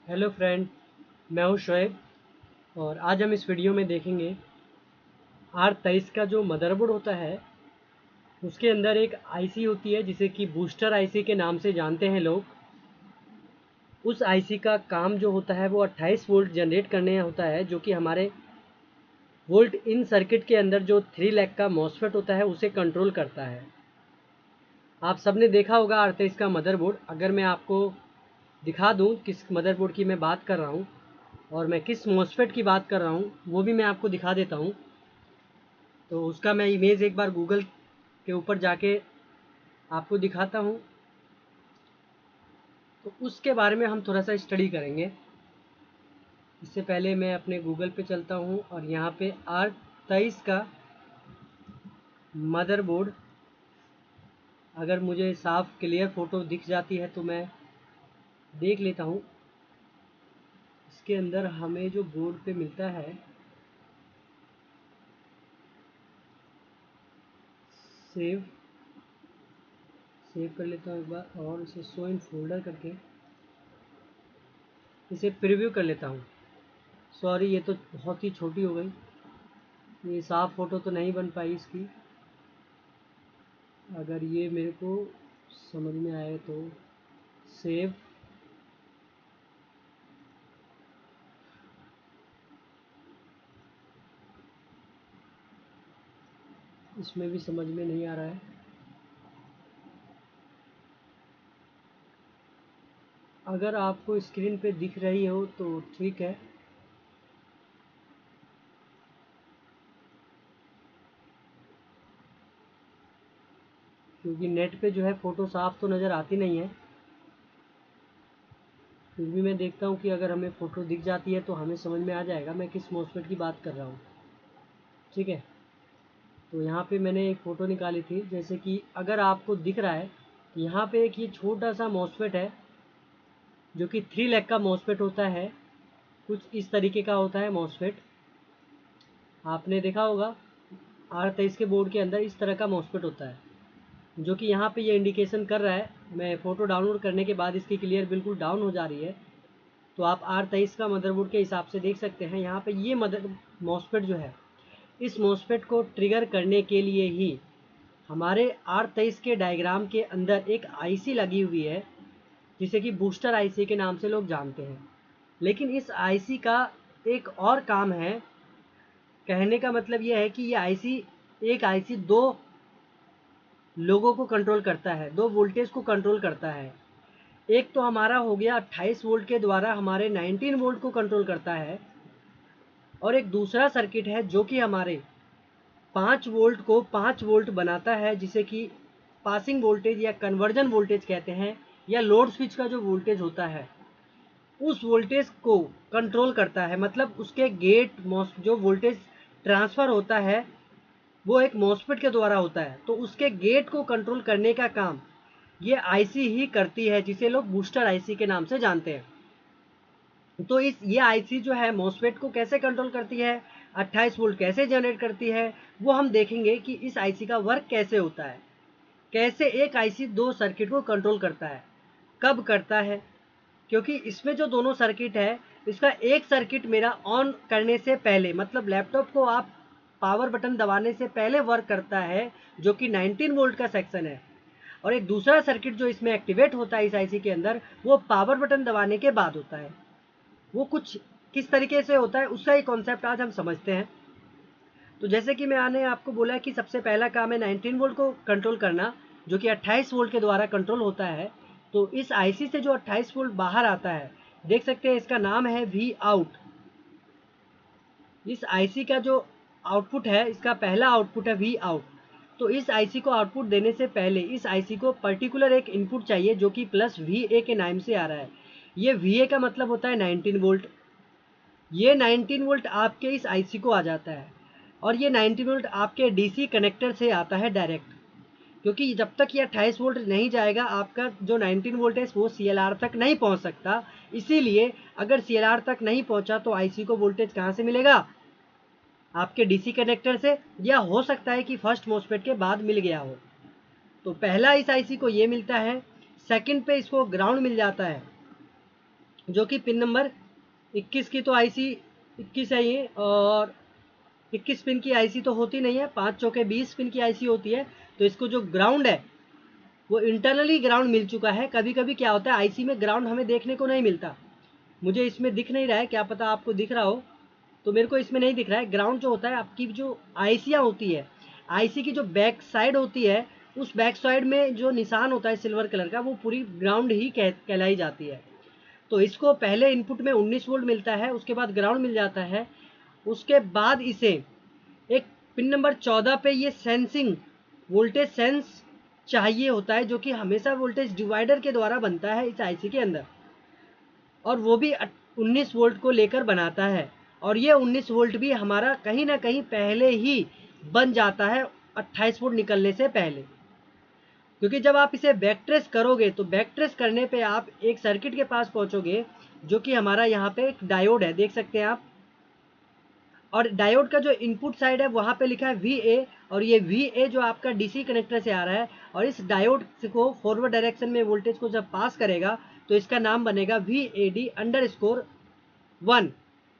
Hello friend, मैं हूं शोएब और आज हम इस वीडियो में देखेंगे R23 का जो मदरबोर्ड होता है उसके अंदर एक आईसी होती है जिसे कि बूस्टर आईसी के नाम से जानते हैं लोग। उस आईसी का काम जो होता है वो 28 वोल्ट जनरेट करने होता है, जो कि हमारे वोल्ट इन सर्किट के अंदर जो 3 लैक का मॉसफेट होता है उसे कंट्रोल करता है। आप सबने देखा होगा R23 का मदरबोर्ड। अगर मैं आपको दिखा दूं किस मदरबोर्ड की मैं बात कर रहा हूं और मैं किस मॉसफेट की बात कर रहा हूं, वो भी मैं आपको दिखा देता हूं। तो उसका मैं इमेज एक बार गूगल के ऊपर जाके आपको दिखाता हूँ। तो उसके बारे में हम थोड़ा सा स्टडी करेंगे। इससे पहले मैं अपने गूगल पे चलता हूँ और यहाँ पे R23 का मदरबोर्ड अगर मुझे साफ क्लियर फ़ोटो दिख जाती है तो मैं देख लेता हूँ। इसके अंदर हमें जो बोर्ड पे मिलता है, सेव सेव कर लेता हूँ एक बार और इसे शो इन फोल्डर करके इसे प्रीव्यू कर लेता हूँ। सॉरी, ये तो बहुत ही छोटी हो गई, ये साफ फ़ोटो तो नहीं बन पाई इसकी। अगर ये मेरे को समझ में आए तो सेव, इसमें भी समझ में नहीं आ रहा है। अगर आपको स्क्रीन पे दिख रही हो तो ठीक है। क्योंकि नेट पे जो है फ़ोटो साफ तो नज़र आती नहीं है, फिर भी मैं देखता हूँ कि अगर हमें फ़ोटो दिख जाती है तो हमें समझ में आ जाएगा मैं किस मॉसफेट की बात कर रहा हूँ। ठीक है, तो यहाँ पे मैंने एक फ़ोटो निकाली थी। जैसे कि अगर आपको दिख रहा है, यहाँ पे एक ये छोटा सा मॉसफेट है जो कि 3 लैक का मॉसफेट होता है। कुछ इस तरीके का होता है मॉसफेट, आपने देखा होगा। R23 के बोर्ड के अंदर इस तरह का मॉसफेट होता है, जो कि यहाँ पे ये इंडिकेशन कर रहा है। मैं फ़ोटो डाउनलोड करने के बाद इसकी क्लियर बिल्कुल डाउन हो जा रही है, तो आप R23 का मदरबोर्ड के हिसाब से देख सकते हैं। यहाँ पे ये मॉसफेट जो है, इस मॉसफेट को ट्रिगर करने के लिए ही हमारे R23 के डायग्राम के अंदर एक आईसी लगी हुई है, जिसे कि बूस्टर आईसी के नाम से लोग जानते हैं। लेकिन इस आईसी का एक और काम है। कहने का मतलब ये है कि ये आईसी दो लोगों को कंट्रोल करता है, दो वोल्टेज को कंट्रोल करता है। एक तो हमारा हो गया 28 वोल्ट के द्वारा हमारे 19 वोल्ट को कंट्रोल करता है, और एक दूसरा सर्किट है जो कि हमारे 5 वोल्ट को 5 वोल्ट बनाता है, जिसे कि पासिंग वोल्टेज या कन्वर्जन वोल्टेज कहते हैं, या लोड स्विच का जो वोल्टेज होता है उस वोल्टेज को कंट्रोल करता है। मतलब उसके गेट जो वोल्टेज ट्रांसफ़र होता है वो एक मॉसफेट के द्वारा होता है, तो उसके गेट को कंट्रोल करने का काम ये आईसी ही करती है, जिसे लोग बूस्टर आईसी के नाम से जानते हैं। तो ये आईसी जो है मॉसफेट को कैसे कंट्रोल करती है, 28 वोल्ट कैसे जनरेट करती है, वो हम देखेंगे कि इस आईसी का वर्क कैसे होता है। कैसे एक आईसी दो सर्किट को कंट्रोल करता है, कब करता है। क्योंकि इसमें जो दोनों सर्किट है, इसका एक सर्किट मेरा ऑन करने से पहले, मतलब लैपटॉप को आप पावर बटन दबाने से पहले वर्क करता है, जो कि 19 वोल्ट का सेक्शन है। और एक दूसरा सर्किट जो इसमें एक्टिवेट होता है इस आईसी के अंदर, वो पावर बटन दबाने के बाद होता है। वो कुछ किस तरीके से होता है उसका ही कॉन्सेप्ट आज हम समझते हैं। तो जैसे कि मैंने आपको बोला कि सबसे पहला काम है 19 वोल्ट को कंट्रोल करना, जो कि 28 वोल्ट के द्वारा कंट्रोल होता है। तो इस आईसी से जो 28 वोल्ट बाहर आता है, देख सकते हैं इसका नाम है वी आउट। इस आईसी का जो आउटपुट है, इसका पहला आउटपुट है वी आउट। तो इस आईसी को आउटपुट देने से पहले इस आईसी को पर्टिकुलर एक इनपुट चाहिए, जो कि प्लस वी ए के नाम से आ रहा है। ये वी ए का मतलब होता है 19 वोल्ट। ये 19 वोल्ट आपके इस आईसी को आ जाता है, और ये 19 वोल्ट आपके डीसी कनेक्टर से आता है डायरेक्ट। क्योंकि जब तक ये 28 वोल्ट नहीं जाएगा, आपका जो 19 वोल्ट है वो सीएलआर तक नहीं पहुंच सकता। इसीलिए अगर सीएलआर तक नहीं पहुंचा तो आईसी को वोल्टेज कहाँ से मिलेगा, आपके डीसी कनेक्टर से, या हो सकता है कि फर्स्ट मॉसफेट के बाद मिल गया हो। तो पहला इस आईसी को ये मिलता है। सेकंड पे इसको ग्राउंड मिल जाता है, जो कि पिन नंबर 21 की तो आईसी 21 है ये, और 21 पिन की आईसी तो होती नहीं है, 5 चौके 20 पिन की आईसी होती है। तो इसको जो ग्राउंड है वो इंटरनली ग्राउंड मिल चुका है। कभी कभी क्या होता है आईसी में ग्राउंड हमें देखने को नहीं मिलता, मुझे इसमें दिख नहीं रहा है, क्या पता आपको दिख रहा हो, तो मेरे को इसमें नहीं दिख रहा है। ग्राउंड जो होता है आपकी जो आईसियाँ होती है, आईसी की जो बैक साइड होती है, उस बैक साइड में जो निशान होता है सिल्वर कलर का, वो पूरी ग्राउंड ही कहलाई जाती है। तो इसको पहले इनपुट में 19 वोल्ट मिलता है, उसके बाद ग्राउंड मिल जाता है, उसके बाद इसे एक पिन नंबर 14 पे ये सेंसिंग वोल्टेज सेंस चाहिए होता है, जो कि हमेशा वोल्टेज डिवाइडर के द्वारा बनता है इस आईसी के अंदर, और वो भी 19 वोल्ट को लेकर बनाता है। और ये 19 वोल्ट भी हमारा कहीं ना कहीं पहले ही बन जाता है 28 वोल्ट निकलने से पहले, क्योंकि जब आप इसे बैक ट्रेस करोगे तो बैक ट्रेस करने पे आप एक सर्किट के पास पहुंचोगे, जो कि हमारा यहाँ पे एक डायोड है, देख सकते हैं आप, और डायोड का जो इनपुट साइड है वहाँ पे लिखा है VA, और ये VA जो आपका DC कनेक्टर से आ रहा है, और इस डायोड को फॉरवर्ड डायरेक्शन में वोल्टेज को जब पास करेगा तो इसका नाम बनेगा VAD_1।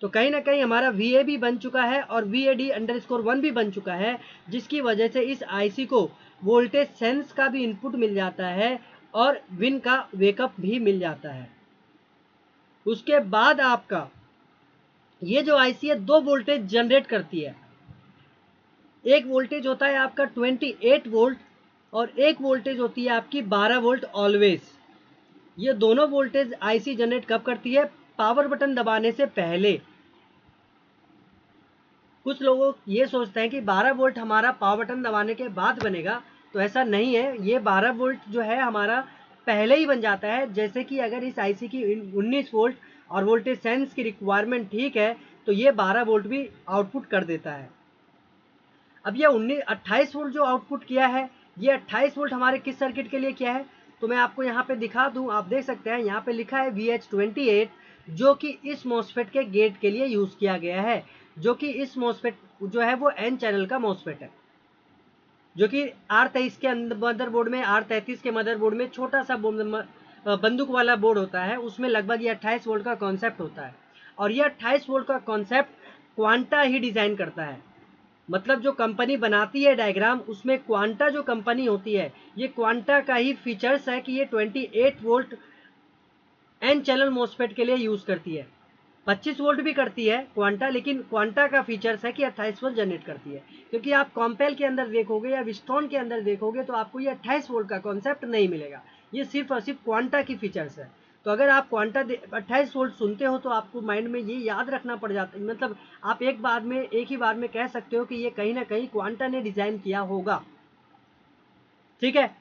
तो कहीं ना कहीं हमारा VA भी बन चुका है और VAD_1 भी बन चुका है, जिसकी वजह से इस IC को वोल्टेज सेंस का भी इनपुट मिल जाता है और विन का वेकअप भी मिल जाता है। उसके बाद आपका ये जो आईसी है 2 वोल्टेज जनरेट करती है। एक वोल्टेज होता है आपका 28 वोल्ट और एक वोल्टेज होती है आपकी 12 वोल्ट ऑलवेज। ये दोनों वोल्टेज आईसी जनरेट कब करती है? पावर बटन दबाने से पहले। कुछ लोग ये सोचते हैं कि 12 वोल्ट हमारा पावर बटन दबाने के बाद बनेगा, तो ऐसा नहीं है। ये 12 वोल्ट जो है हमारा पहले ही बन जाता है। जैसे कि अगर इस आईसी की 19 वोल्ट और वोल्टेज सेंस की रिक्वायरमेंट ठीक है तो ये 12 वोल्ट भी आउटपुट कर देता है। अब ये 28 वोल्ट जो आउटपुट किया है, ये 28 वोल्ट हमारे किस सर्किट के लिए किया है? तो मैं आपको यहाँ पे दिखा दूं, आप देख सकते हैं यहाँ पे लिखा है VH28, जो कि इस मॉसफेट के गेट के लिए यूज किया गया है, जो कि इस मॉसफेट जो है वो N चैनल का मॉसफेट है, जो कि R23 के मदरबोर्ड में, R33 के मदरबोर्ड में छोटा सा बंदूक वाला बोर्ड होता है, उसमें लगभग ये 28 वोल्ट का कॉन्सेप्ट होता है। और ये 28 वोल्ट का कॉन्सेप्ट क्वांटा ही डिजाइन करता है। मतलब जो कंपनी बनाती है डायग्राम, उसमें क्वांटा जो कंपनी होती है, ये क्वांटा का ही फीचर्स है कि ये 28 वोल्ट N चैनल मॉसफेट के लिए यूज करती है। 25 वोल्ट भी करती है क्वांटा, लेकिन क्वांटा का फीचर्स है कि 28 वोल्ट जनरेट करती है। क्योंकि आप कॉम्पेल के अंदर देखोगे या विस्टोन के अंदर देखोगे तो आपको ये 28 वोल्ट का कॉन्सेप्ट नहीं मिलेगा, ये सिर्फ और सिर्फ क्वांटा की फीचर्स है। तो अगर आप क्वांटा 28 वोल्ट सुनते हो तो आपको माइंड में ये याद रखना पड़ जाता है, मतलब आप एक ही बार में कह सकते हो कि ये कहीं ना कहीं क्वांटा ने डिजाइन किया होगा। ठीक है,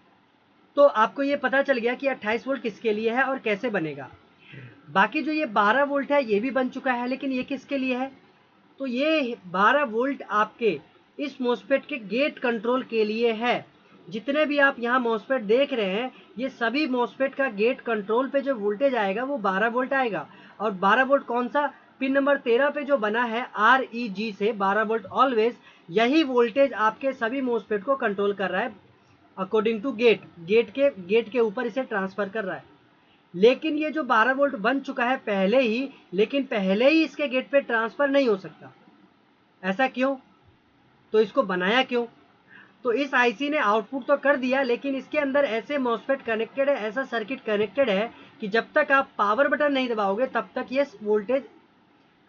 तो आपको ये पता चल गया कि 28 वोल्ट किसके लिए है और कैसे बनेगा। बाकी जो ये 12 वोल्ट है ये भी बन चुका है, लेकिन ये किसके लिए है? तो ये 12 वोल्ट आपके इस मॉसफेट के गेट कंट्रोल के लिए है। जितने भी आप यहाँ मॉसफेट देख रहे हैं, ये सभी मॉसफेट का गेट कंट्रोल पे जो वोल्टेज आएगा वो 12 वोल्ट आएगा। और 12 वोल्ट कौन सा? पिन नंबर 13 पे जो बना है REG से 12 वोल्ट ऑलवेज, यही वोल्टेज आपके सभी मॉसफेट को कंट्रोल कर रहा है अकॉर्डिंग टू गेट के ऊपर इसे ट्रांसफर कर रहा है। लेकिन ये जो 12 वोल्ट बन चुका है पहले ही, लेकिन पहले ही इसके गेट पे ट्रांसफर नहीं हो सकता। ऐसा क्यों? तो इसको बनाया क्यों? तो इस आईसी ने आउटपुट तो कर दिया, लेकिन इसके अंदर ऐसे मॉसफेट कनेक्टेड है, ऐसा सर्किट कनेक्टेड है कि जब तक आप पावर बटन नहीं दबाओगे तब तक ये वोल्टेज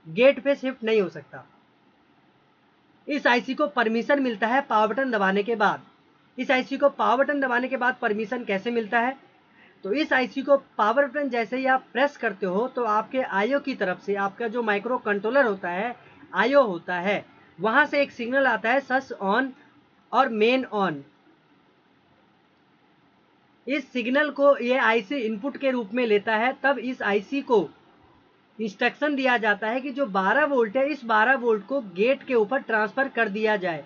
गेट पे शिफ्ट नहीं हो सकता। इस आईसी को परमिशन मिलता है पावर बटन दबाने के बाद। इस आईसी को पावर बटन दबाने के बाद परमिशन कैसे मिलता है? तो इस आईसी को पावर बटन जैसे ही आप प्रेस करते हो तो आपके आईओ की तरफ से, आपका जो माइक्रो कंट्रोलर होता है, आईओ होता है, वहां से एक सिग्नल आता है सस ऑन और मेन ऑन। इस सिग्नल को ये आईसी इनपुट के रूप में लेता है। तब इस आईसी को इंस्ट्रक्शन दिया जाता है कि जो 12 वोल्ट है, इस 12 वोल्ट को गेट के ऊपर ट्रांसफर कर दिया जाए।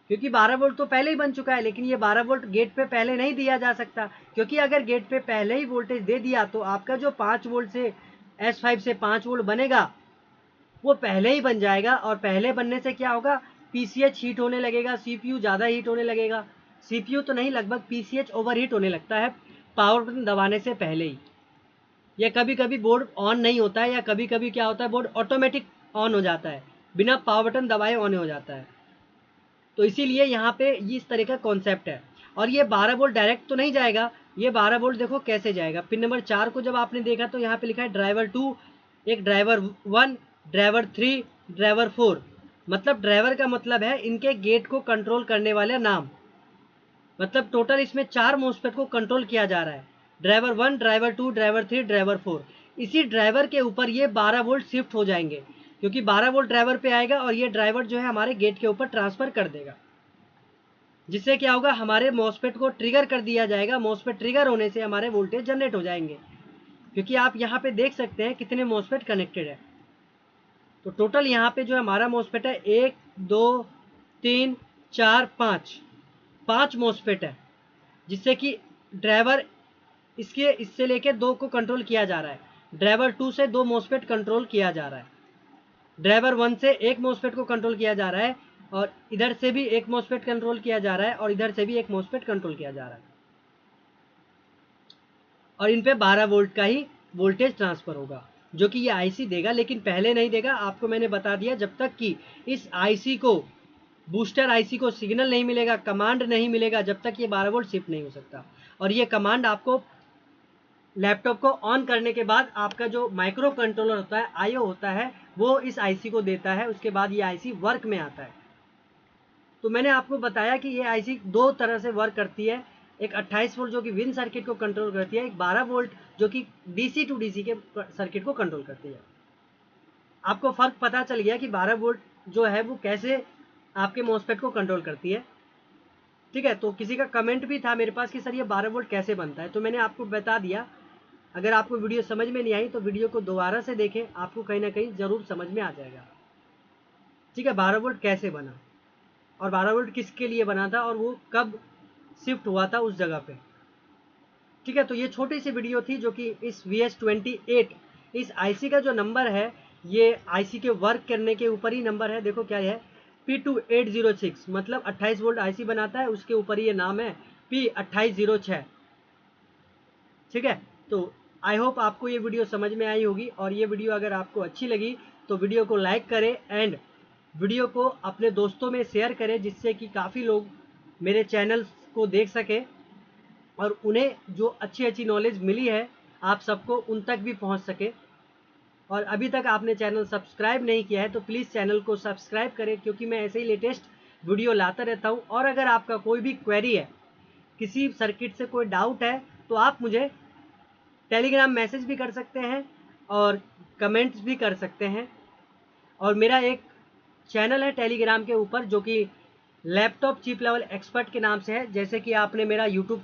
क्योंकि 12 वोल्ट तो पहले ही बन चुका है, लेकिन ये 12 वोल्ट गेट पे पहले नहीं दिया जा सकता, क्योंकि अगर गेट पे पहले ही वोल्टेज दे दिया तो आपका जो 5 वोल्ट से S5 से 5 वोल्ट बनेगा वो पहले ही बन जाएगा। और पहले बनने से क्या होगा? पीसीएच हीट होने लगेगा, सीपीयू ज़्यादा हीट होने लगेगा। सीपीयू तो नहीं, लगभग पीसीएच ओवर हीट होने लगता है पावर बटन दबाने से पहले ही। या कभी कभी बोर्ड ऑन नहीं होता है, या कभी कभी क्या होता है बोर्ड ऑटोमेटिक ऑन हो जाता है, बिना पावर बटन दबाए ऑन हो जाता है। तो इसीलिए यहाँ पे ये इस तरह का कॉन्सेप्ट है। और ये 12 वोल्ट डायरेक्ट तो नहीं जाएगा, ये 12 वोल्ट देखो कैसे जाएगा। पिन नंबर 4 को जब आपने देखा तो यहाँ पे लिखा है ड्राइवर 2, एक ड्राइवर 1, ड्राइवर 3, ड्राइवर 4। मतलब ड्राइवर का मतलब है इनके गेट को कंट्रोल करने वाले नाम। मतलब टोटल इसमें 4 मोस्फेट को कंट्रोल किया जा रहा है, ड्राइवर 1, ड्राइवर 2, ड्राइवर 3, ड्राइवर 4। इसी ड्राइवर के ऊपर ये 12 वोल्ट शिफ्ट हो जाएंगे, क्योंकि 12 वोल्ट ड्राइवर पे आएगा और ये ड्राइवर जो है हमारे गेट के ऊपर ट्रांसफर कर देगा, जिससे क्या होगा हमारे मॉसफेट को ट्रिगर कर दिया जाएगा। मॉसफेट ट्रिगर होने से हमारे वोल्टेज जनरेट हो जाएंगे, क्योंकि आप यहाँ पे देख सकते हैं कितने मॉसफेट कनेक्टेड है। तो टोटल यहाँ पे जो हमारा मॉसफेट है 1 2 3 4 5 मॉसफेट है, जिससे कि ड्राइवर इससे लेके 2 को कंट्रोल किया जा रहा है, ड्राइवर 2 से 2 मॉसफेट कंट्रोल किया जा रहा है, ड्राइवर 1 से 1 मॉसफेट को कंट्रोल किया जा रहा है, और इधर से भी 1 मॉसफेट कंट्रोल किया जा रहा है, और इधर से भी 1 मॉसफेट कंट्रोल किया जा रहा है। और इन पे 12 वोल्ट का ही वोल्टेज ट्रांसफर होगा, जो कि ये आईसी देगा, लेकिन पहले नहीं देगा। आपको मैंने बता दिया, जब तक कि इस आईसी को, बूस्टर आईसी को सिग्नल नहीं मिलेगा, कमांड नहीं मिलेगा, जब तक ये 12 वोल्ट शिफ्ट नहीं हो सकता। और ये कमांड आपको लैपटॉप को ऑन करने के बाद आपका जो माइक्रो कंट्रोलर होता है, आईओ होता है, वो इस आईसी को देता है। उसके बाद ये आईसी वर्क में आता है। तो मैंने आपको बताया कि ये आईसी 2 तरह से वर्क करती है, एक 28 वोल्ट जो कि विन सर्किट को कंट्रोल करती है, एक 12 वोल्ट जो कि डीसी टू डीसी के सर्किट को कंट्रोल करती है। आपको फर्क पता चल गया कि 12 वोल्ट जो है वो कैसे आपके मॉसफेट को कंट्रोल करती है, ठीक है। तो किसी का कमेंट भी था मेरे पास कि सर ये 12 वोल्ट कैसे बनता है, तो मैंने आपको बता दिया। अगर आपको वीडियो समझ में नहीं आई तो वीडियो को दोबारा से देखें, आपको कहीं ना कहीं ज़रूर समझ में आ जाएगा, ठीक है। 12 वोल्ट कैसे बना और 12 वोल्ट किसके लिए बना था और वो कब शिफ्ट हुआ था उस जगह पे, ठीक है। तो ये छोटी सी वीडियो थी जो कि इस VS28 इस आईसी का जो नंबर है, ये आईसी के वर्क करने के ऊपर ही नंबर है। देखो क्या है, P2806, मतलब 28 वोल्ट आईसी बनाता है, उसके ऊपर ही ये नाम है P2806, ठीक है। तो आई होप आपको ये वीडियो समझ में आई होगी, और ये वीडियो अगर आपको अच्छी लगी तो वीडियो को लाइक करें एंड वीडियो को अपने दोस्तों में शेयर करें, जिससे कि काफ़ी लोग मेरे चैनल को देख सकें और उन्हें जो अच्छी अच्छी नॉलेज मिली है आप सबको उन तक भी पहुंच सके। और अभी तक आपने चैनल सब्सक्राइब नहीं किया है तो प्लीज़ चैनल को सब्सक्राइब करें, क्योंकि मैं ऐसे ही लेटेस्ट वीडियो लाता रहता हूं। और अगर आपका कोई भी क्वेरी है, किसी सर्किट से कोई डाउट है, तो आप मुझे टेलीग्राम मैसेज भी कर सकते हैं और कमेंट्स भी कर सकते हैं। और मेरा एक चैनल है टेलीग्राम के ऊपर जो कि लैपटॉप चिप लेवल एक्सपर्ट के नाम से है। जैसे कि आपने मेरा यूट्यूब